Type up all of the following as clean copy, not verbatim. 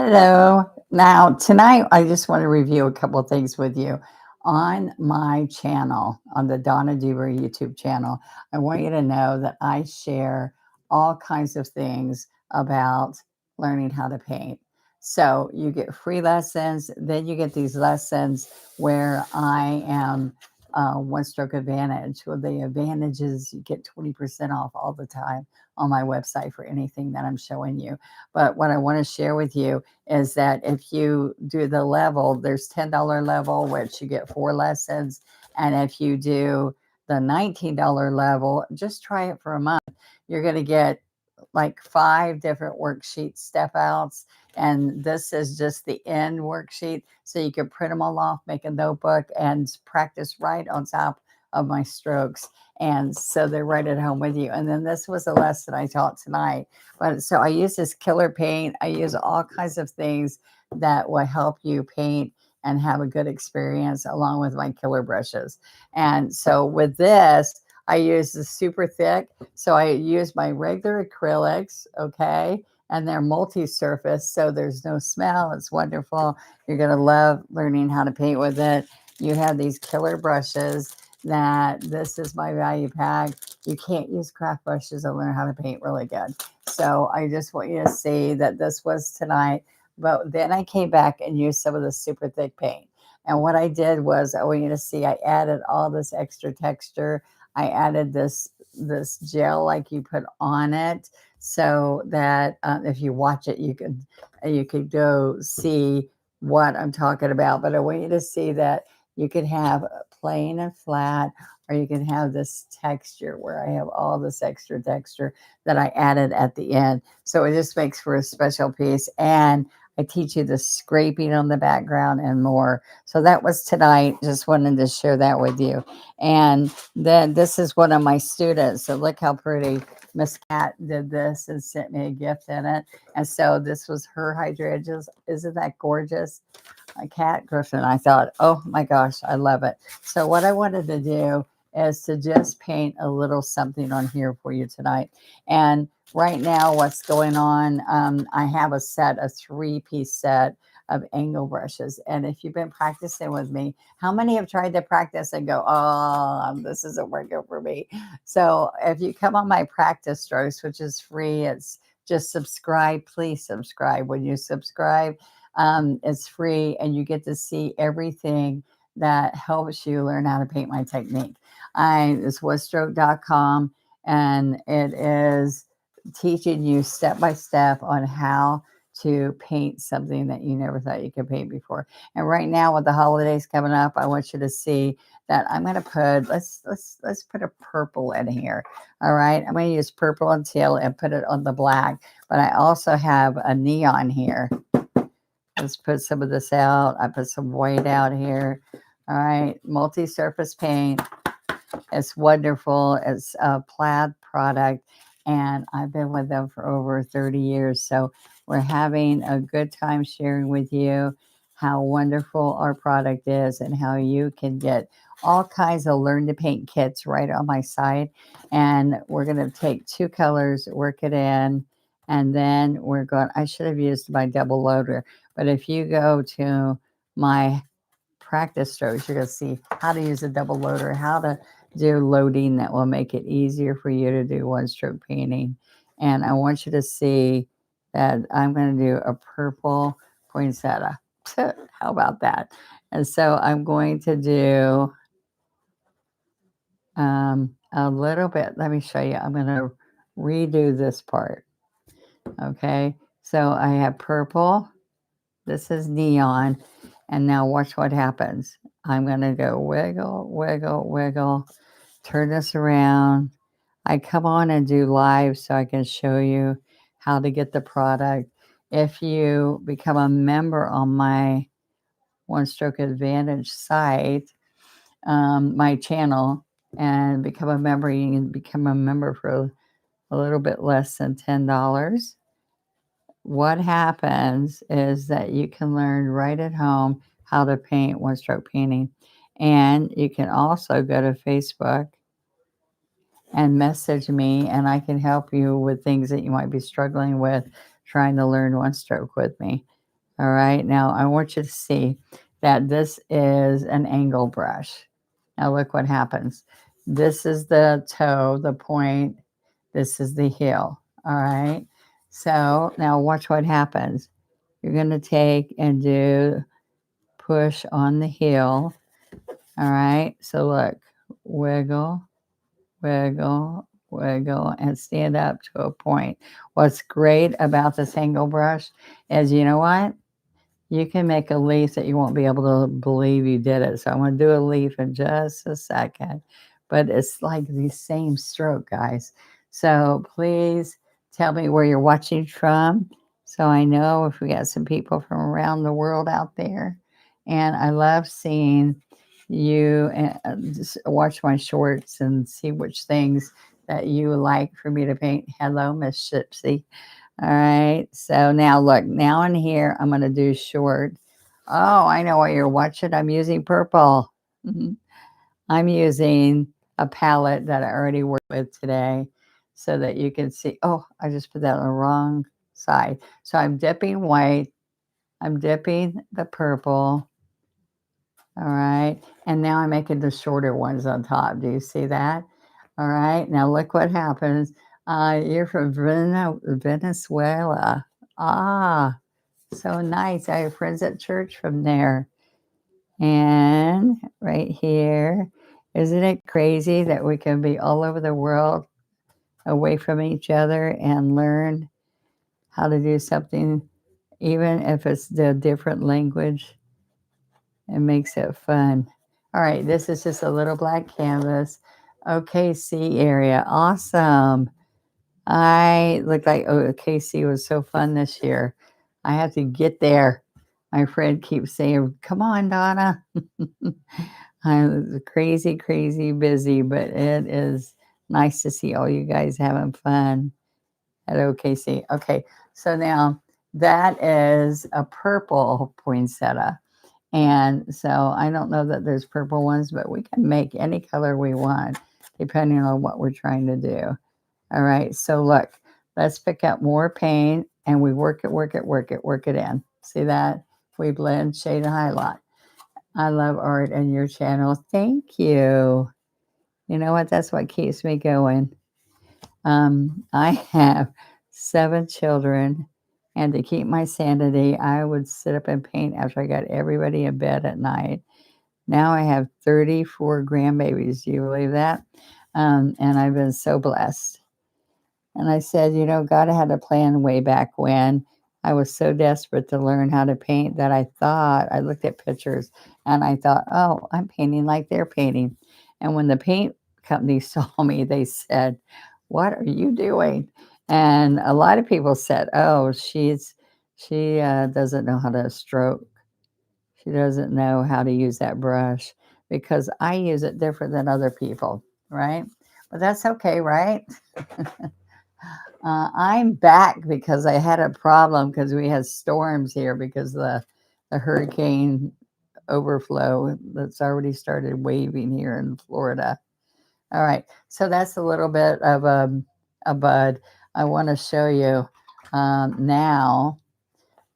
Hello. Now, tonight, I just want to review a couple of things with you. On my channel, on the Donna Dewberry YouTube channel, I want you to know that I share all kinds of things about learning how to paint. So you get free lessons, then you get these lessons where I am one stroke advantage. Well, the advantage is you get 20% off all the time on my website for anything that I'm showing you. But what I want to share with you is that if you do the level, there's $10 level, which you get 4 lessons. And if you do the $19 level, just try it for a month. You're going to get like 5 different worksheet step outs. And this is just the end worksheet. So you can print them all off, make a notebook, and practice right on top of my strokes. And so they're right at home with you. And then this was a lesson I taught tonight. But so I use this killer paint. I use all kinds of things that will help you paint and have a good experience along with my killer brushes. And so with this, I use the super thick. So I use my regular acrylics, okay? And they're multi-surface, so there's no smell. It's wonderful. You're gonna love learning how to paint with it. You have these killer brushes that this is my value pack. You can't use craft brushes to learn how to paint really good. So I just want you to see that this was tonight. But then I came back and used some of the super thick paint. And what I did was I want you to see I added all this extra texture. I added this gel like you put on it so that if you watch it, you could go see what I'm talking about. But I want you to see that you could have plain and flat, or you can have this texture where I have all this extra texture that I added at the end. So it just makes for a special piece. And I teach you the scraping on the background and more. So that was tonight. Just wanted to share that with you. And then this is one of my students. So look how pretty. Miss Cat did this and sent me a gift in it. And so this was her hydrangeas. Isn't that gorgeous? A cat Griffin. I thought, oh my gosh, I love it. So what I wanted to do is to just paint a little something on here for you tonight. And right now, what's going on, I have a 3-piece set of angle brushes. And if you've been practicing with me, how many have tried to practice and go, oh, this isn't working for me? So if you come on my practice strokes, which is free, it's just subscribe. Please subscribe. When you subscribe, it's free and you get to see everything that helps you learn how to paint my technique. It's woodstroke.com, and it is teaching you step by step on how to paint something that you never thought you could paint before. And right now with the holidays coming up, I want you to see that I'm going to put let's put a purple in here. All right, I'm going to use purple and teal and put it on the black, but I also have a neon here. Let's put some of this out. I put some white out here. All right, multi-surface paint. It's wonderful. It's a plaid product, and I've been with them for over 30 years. So we're having a good time sharing with you how wonderful our product is and how you can get all kinds of learn to paint kits right on my site. And we're going to take 2 colors, work it in, and then I should have used my double loader, but if you go to my practice strokes, you're going to see how to use a double loader, how to do loading that will make it easier for you to do one stroke painting. And I want you to see that I'm going to do a purple poinsettia. How about that? And so I'm going to do a little bit. Let me show you. I'm going to redo this part. Okay. So I have purple. This is neon. And now watch what happens. I'm going to go wiggle, wiggle, wiggle, turn this around. I come on and do live so I can show you how to get the product. If you become a member on my One Stroke Advantage site, my channel, and become a member, you can become a member for a little bit less than $10. What happens is that you can learn right at home how to paint one stroke painting. And you can also go to Facebook and message me, and I can help you with things that you might be struggling with trying to learn one stroke with me. All right, now I want you to see that this is an angle brush. Now look what happens. This is the toe, the point. This is the heel. All right. So now watch what happens. You're going to take and do push on the heel. All right. So look, wiggle, wiggle, wiggle, and stand up to a point. What's great about this angle brush is, you know what? You can make a leaf that you won't be able to believe you did it. So I'm going to do a leaf in just a second. But it's like the same stroke, guys. So please tell me where you're watching from so I know if we got some people from around the world out there. And I love seeing you just watch my shorts and see which things that you like for me to paint. Hello, Miss Shipsy. All right. So now look, now in here, I'm going to do short. Oh, I know what you're watching. I'm using purple. Mhm. I'm using a palette that I already worked with today so that you can see. Oh, I just put that on the wrong side. So I'm dipping white. I'm dipping the purple. All right. And now I'm making the shorter ones on top. Do you see that? All right. Now look what happens. You're from Venezuela. Ah, so nice. I have friends at church from there. And right here, isn't it crazy that we can be all over the world away from each other and learn how to do something, even if it's the different language? It makes it fun. All right, this is just a little black canvas. OKC area. Awesome. I looked like OKC was so fun this year. I have to get there. My friend keeps saying, "Come on, Donna." I'm crazy, crazy busy, but it is nice to see all you guys having fun at OKC. Okay, so now that is a purple poinsettia. And so I don't know that there's purple ones, but we can make any color we want depending on what we're trying to do. All right, so look, let's pick up more paint and we work it, work it, work it, work it in. See that? We blend, shade, and highlight. I love art and your channel. Thank you. You know what? That's what keeps me going. I have 7 children, and to keep my sanity, I would sit up and paint after I got everybody in bed at night. Now I have 34 grandbabies. Do you believe that? And I've been so blessed. And I said, you know, God had a plan way back when. I was so desperate to learn how to paint that I looked at pictures and I thought, oh, I'm painting like they're painting. And when the paint company saw me, they said, what are you doing? And a lot of people said, oh, she doesn't know how to stroke. She doesn't know how to use that brush because I use it different than other people, right? But that's okay, right? I'm back because I had a problem because we had storms here because the hurricane overflow that's already started waving here in Florida. All right, so that's a little bit of a bud. I want to show you now.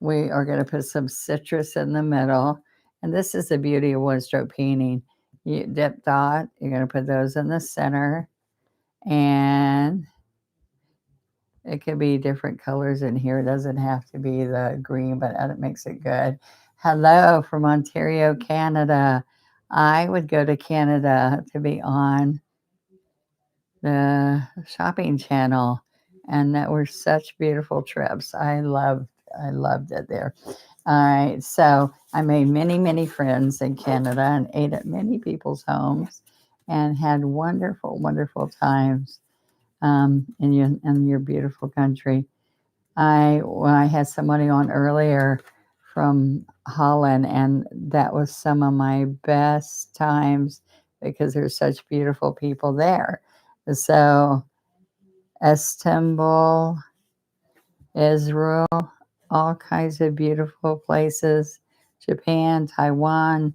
We are going to put some citrus in the middle, and this is the beauty of one-stroke painting. You dip dot. You're going to put those in the center, and it could be different colors in here. It doesn't have to be the green, but it makes it good. Hello from Ontario, Canada. I would go to Canada to be on the shopping channel, and that were such beautiful trips. I loved it there. All right, so I made many, many friends in Canada and ate at many people's homes and had wonderful, wonderful times in your beautiful country. I had somebody on earlier from Holland, and that was some of my best times because there's such beautiful people there. So Istanbul, Israel, all kinds of beautiful places, Japan, Taiwan.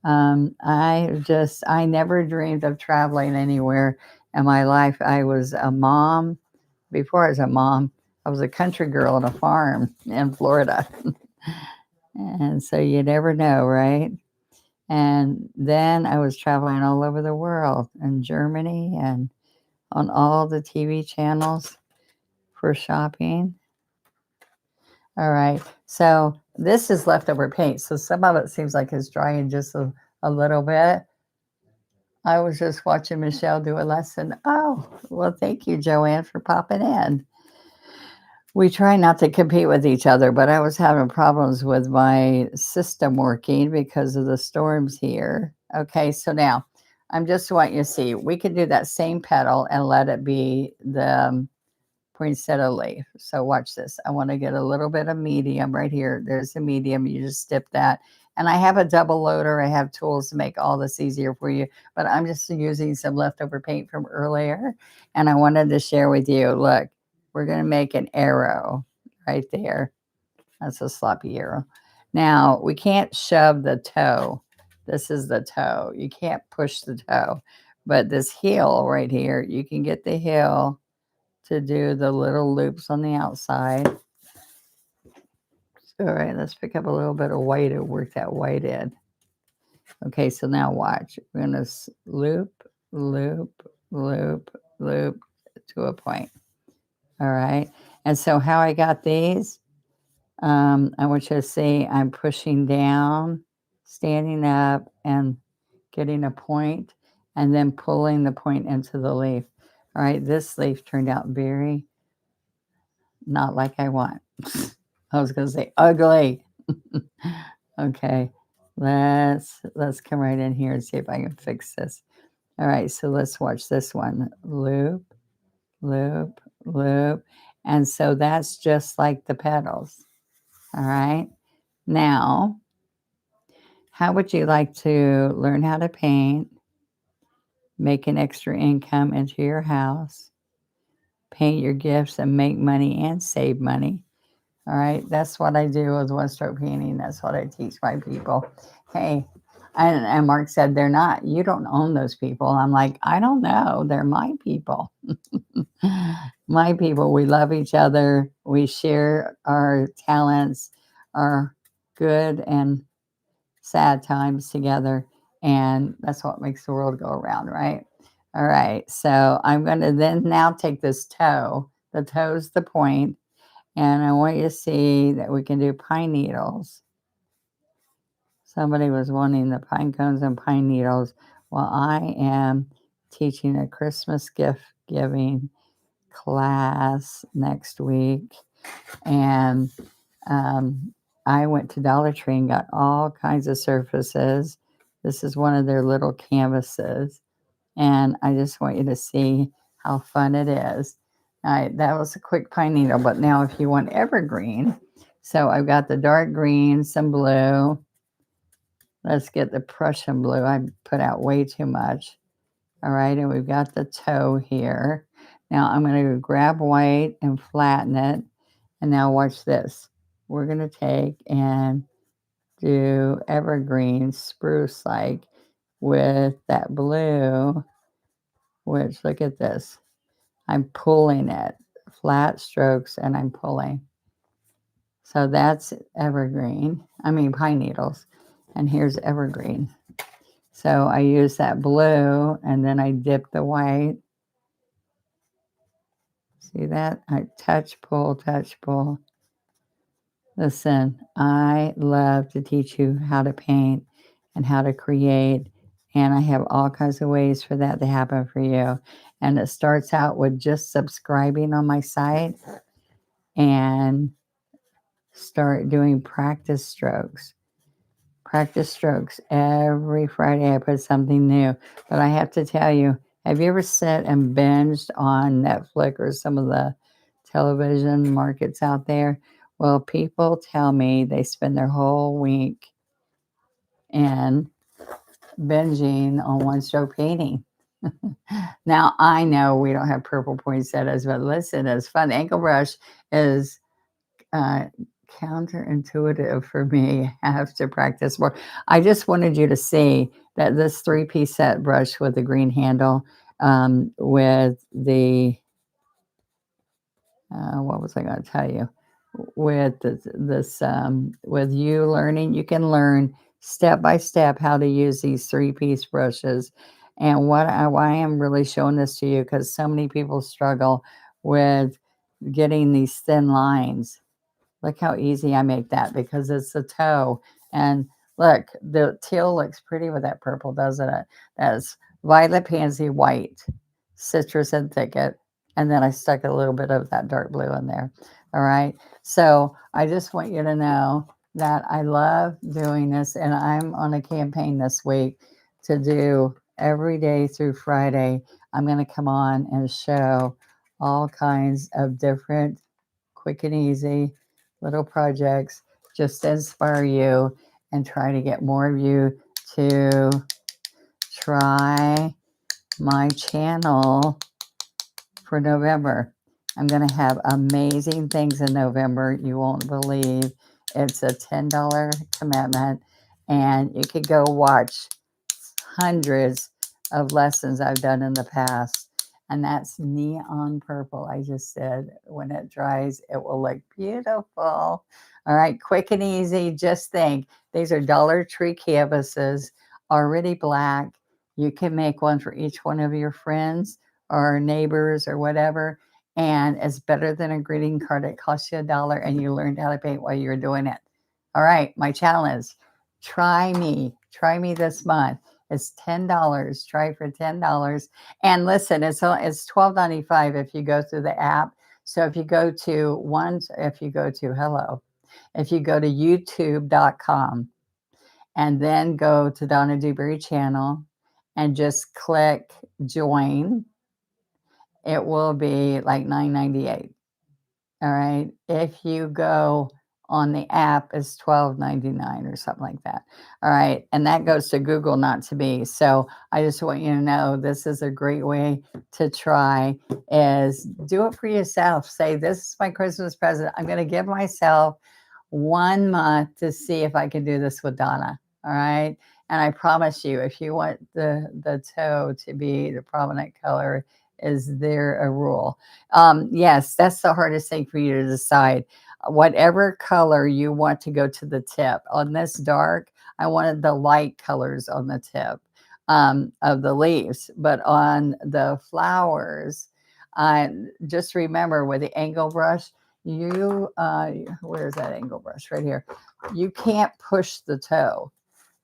I never dreamed of traveling anywhere in my life. I was a mom. Before I was a mom, I was a country girl on a farm in Florida. And so you never know, right? And then I was traveling all over the world in Germany and on all the TV channels for shopping. All right. So this is leftover paint. So some of it seems like it's drying just a little bit. I was just watching Michelle do a lesson. Oh, well, thank you, Joanne, for popping in. We try not to compete with each other, but I was having problems with my system working because of the storms here. Okay, so now I'm just want you to see, we can do that same petal and let it be the poinsettia leaf. So watch this. I want to get a little bit of medium right here. There's a medium. You just dip that. And I have a double loader. I have tools to make all this easier for you, but I'm just using some leftover paint from earlier. And I wanted to share with you, look, we're going to make an arrow right there. That's a sloppy arrow. Now, we can't shove the toe. This is the toe. You can't push the toe. But this heel right here, you can get the heel to do the little loops on the outside. All right, let's pick up a little bit of white and work that white in. Okay, so now watch. We're going to loop, loop, loop, loop to a point. All right. And so how I got these, I want you to see I'm pushing down, standing up, and getting a point, and then pulling the point into the leaf. All right, this leaf turned out very not like I want. I was going to say ugly. Okay, let's come right in here and see if I can fix this. All right, so let's watch this one. Loop, loop, loop. And so that's just like the petals. All right. Now, how would you like to learn how to paint, make an extra income into your house, paint your gifts and make money and save money? All right. That's what I do with one stroke painting. That's what I teach my people. Hey, and Mark said, they're not, you don't own those people. I'm like, I don't know. They're my people. My people. We love each other. We share our talents, our good and sad times together. And that's what makes the world go around, right? All right. So I'm going to then now take this toe. The toe's the point. And I want you to see that we can do pine needles. Somebody was wanting the pine cones and pine needles. Well, I am teaching a Christmas gift giving class next week. And I went to Dollar Tree and got all kinds of surfaces. This is one of their little canvases. And I just want you to see how fun it is. That was a quick pine needle, but now if you want evergreen, so I've got the dark green, some blue. Let's get the Prussian blue. I put out way too much. All right, and we've got the toe here. Now I'm going to grab white and flatten it. And now watch this. We're going to take and do evergreen spruce like with that blue, which look at this. I'm pulling it, flat strokes, and I'm pulling. So that's evergreen. I mean, pine needles. And here's evergreen. So I use that blue and then I dip the white. See that? I touch, pull, touch, pull. Listen, I love to teach you how to paint and how to create. And I have all kinds of ways for that to happen for you. And it starts out with just subscribing on my site and start doing practice strokes. Practice strokes. Every Friday I put something new. But I have to tell you, have you ever sat and binged on Netflix or some of the television markets out there? Well, people tell me they spend their whole week in binging on one stroke painting. Now, I know we don't have purple poinsettias, but listen, it's fun. Ankle brush is counterintuitive for me. I have to practice more. I just wanted you to see that this 3-piece set brush with the green handle with the, what was I going to tell you? with with you learning. You can learn step by step how to use these three-piece brushes. And why I'm really showing this to you, because so many people struggle with getting these thin lines. Look how easy I make that, because it's a toe. And look, the teal looks pretty with that purple, doesn't it? That's violet, pansy, white, citrus, and thicket. And then I stuck a little bit of that dark blue in there. All right. So I just want you to know that I love doing this. And I'm on a campaign this week to do every day through Friday. I'm going to come on and show all kinds of different quick and easy little projects just to inspire you and try to get more of you to try my channel for November. I'm going to have amazing things in November. You won't believe. It's a $10 commitment, and you could go watch hundreds of lessons I've done in the past. And that's neon purple. I just said when it dries, it will look beautiful. All right, quick and easy. Just think, these are Dollar Tree canvases, already black. You can make one for each one of your friends or neighbors or whatever. And it's better than a greeting card. It costs you $1 and you learned how to paint while you're doing it. All right, my challenge. Try me. Try me this month. It's $10. Try for $10. And listen, it's $12.95 if you go through the app. So if you go to if you go to youtube.com and then go to Donna Dewberry channel and just click join, it will be like $9.98. All right. If you go on the app, it's $12.99 or something like that. All right. And that goes to Google, not to me. So I just want you to know this is a great way to try, is do it for yourself. Say, this is my Christmas present. I'm going to give myself 1 month to see if I can do this with Donna. All right. And I promise you, if you want the toe to be the prominent color, is there a rule? Yes, that's the hardest thing for you to decide. Whatever color you want to go to the tip. On this dark, I wanted the light colors on the tip of the leaves, but on the flowers, just remember with the angle brush, where's that angle brush? Right here. You can't push the toe.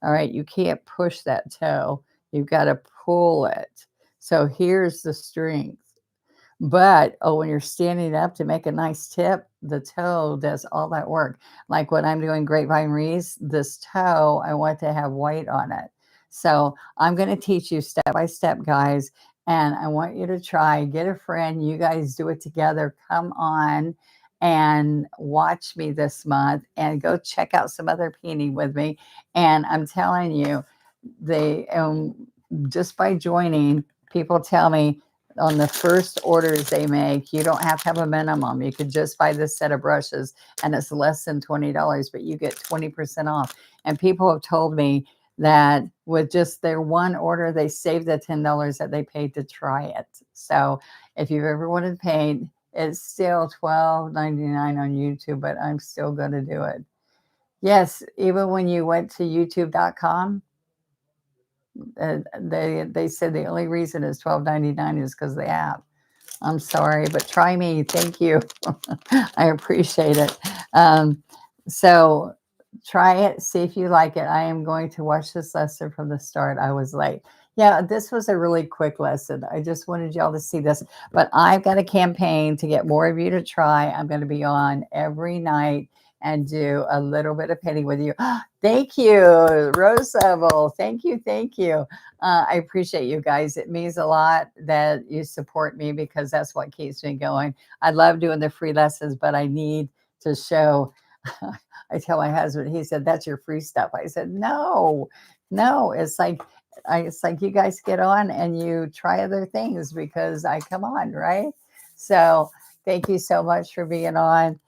All right, you can't push that toe. You've got to pull it. So here's the strength. But when you're standing up to make a nice tip, the toe does all that work. Like when I'm doing grapevine wreaths, this toe, I want to have white on it. So I'm going to teach you step by step, guys. And I want you to try, get a friend. You guys do it together. Come on and watch me this month and go check out some other painting with me. And I'm telling you, they just by joining, people tell me on the first orders they make, you don't have to have a minimum. You could just buy this set of brushes and it's less than $20, but you get 20% off. And people have told me that with just their one order, they saved the $10 that they paid to try it. So if you've ever wanted to paint, it's still $12.99 on YouTube, but I'm still going to do it. Yes, even when you went to youtube.com, they said the only reason it's $12.99 is because of the app. I'm sorry, but try me. Thank you. I appreciate it. So try it, see if you like it. I am going to watch this lesson from the start. I was late. Yeah, this was a really quick lesson. I just wanted y'all to see this. But I've got a campaign to get more of you to try. I'm going to be on every night and do a little bit of painting with you. Thank you, Rose Seville. Thank you. Thank you. I appreciate you guys. It means a lot that you support me because that's what keeps me going. I love doing the free lessons, but I need to show. I tell my husband, he said, that's your free stuff. I said, no, it's like, you guys get on and you try other things because I come on, right? So thank you so much for being on.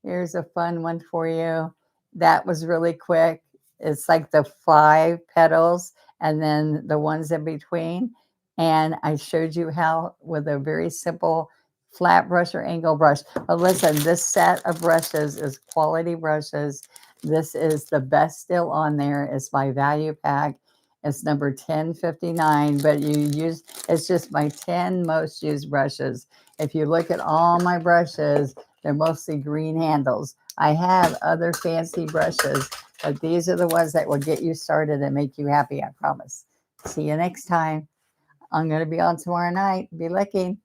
Here's a fun one for you. That was really quick. It's like the 5 petals and then the ones in between. And I showed you how with a very simple flat brush or angle brush. But listen, this set of brushes is quality brushes. This is the best still on there. It's my value pack. It's number 1059, but it's just my 10 most used brushes. If you look at all my brushes, they're mostly green handles. I have other fancy brushes, but these are the ones that will get you started and make you happy, I promise. See you next time. I'm going to be on tomorrow night. Be looking.